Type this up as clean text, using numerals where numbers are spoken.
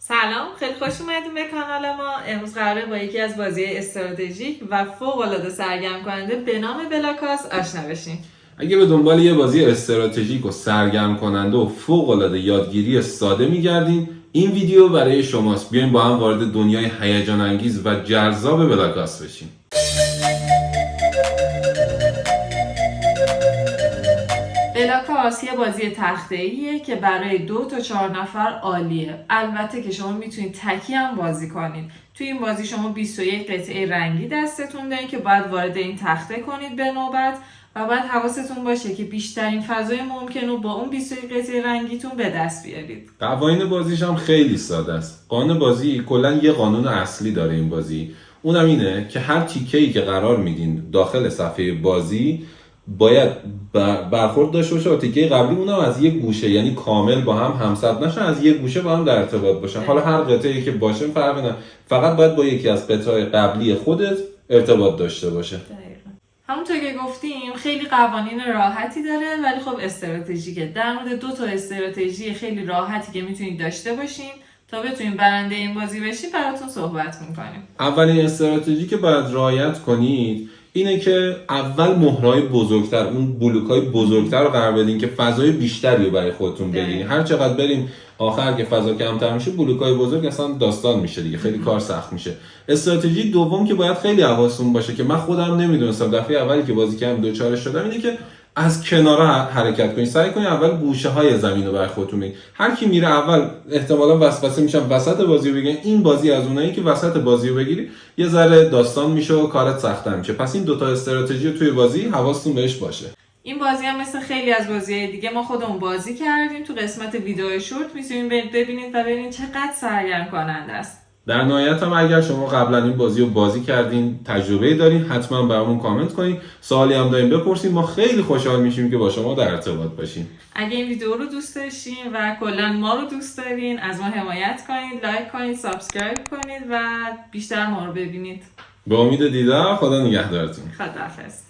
سلام، خیلی خوش اومدیم به کانال ما. امروز قراره با یکی از بازی استراتژیک و فوق‌العاده سرگرم کننده به نام بلاکاس آشنا بشیم. اگه به دنبال یه بازی استراتژیک و سرگرم کننده و فوق‌العاده یادگیری ساده می‌گردین، این ویدیو برای شماست. بیاین با هم وارد دنیای هیجان انگیز و جذاب بلاکاس بشیم. بلاکاس یه بازی تخته‌ایه که برای 2 تا 4 نفر عالیه. البته که شما میتونید تکی هم بازی کنید. توی این بازی شما 21 قطعه رنگی دستتون دارین که باید وارد این تخته کنید به نوبت و باید حواستون باشه که بیشترین فضای ممکن رو با اون 21 قطعه رنگیتون به دست بیارید. قوانین بازیش هم خیلی ساده است. قانون بازی کلاً یه قانون اصلی داره این بازی. اونم اینه که هر تیکه‌ای که قرار میدین داخل صفحه بازی باید برخورد داشته باشه با تیکه قبلی، اونم از یک گوشه، یعنی کامل با هم همسط نشن، از یک گوشه با هم در ارتباط باشن. حالا هر قطعه‌ای که باشه فرق نداره، فقط باید با یکی از قطعه‌های قبلی خودت ارتباط داشته باشه. دقیقاً. همونطور که گفتیم خیلی قوانین راحتی داره، ولی خب استراتژیکه. در مورد 2 تا استراتژی خیلی راحتی که میتونید داشته باشین تا بتونین برنده این بازی بشین براتون صحبت میکنیم. اولین استراتژی که باید رعایت کنید اینه که اول مهرهای بزرگتر، اون بلوک‌های بزرگتر رو قرار بدین که فضای بیشتری رو برای خودتون بگیرین. هر چقدر بریم آخر که فضا کمتر میشه، بلوک‌های بزرگ اصلا داستان میشه دیگه، خیلی کار سخت میشه. استراتژی دوم که باید خیلی حواستون باشه که من خودم نمیدونستم، دفعه اولی که بازی کردم دوچارش شدم، اینه که از کنارا حرکت کنید. سعی کنید اول گوشه‌های زمین رو برای خودتون بگیرید. هر کی میره اول احتمالاً وسوسه میشن وسط بازی رو بگیرن. این بازی از اونایی که وسط بازی رو بگیری یه ذره داستان میشه و کارت سخت‌تر میشه. پس این 2 تا استراتژی رو توی بازی حواستون بهش باشه. این بازی هم مثل خیلی از بازی‌های دیگه ما خودمون بازی کردیم. تو قسمت ویدیو شورت میتونید ببینید و ببینید چقدر سرگرم کننده است. در نهایت هم اگر شما قبلا این بازی رو بازی کردین، تجربه دارین، حتما برامون کامنت کنین. سوالی هم دارین بپرسین، ما خیلی خوشحال میشیم که با شما در ارتباط باشیم. اگه این ویدیو رو دوست داشتین و کلا ما رو دوست دارین، از ما حمایت کنید، لایک کنید، سابسکرایب کنید و بیشتر ما رو ببینید. به امید دیدار. خدا نگهدارتون. خداحافظ.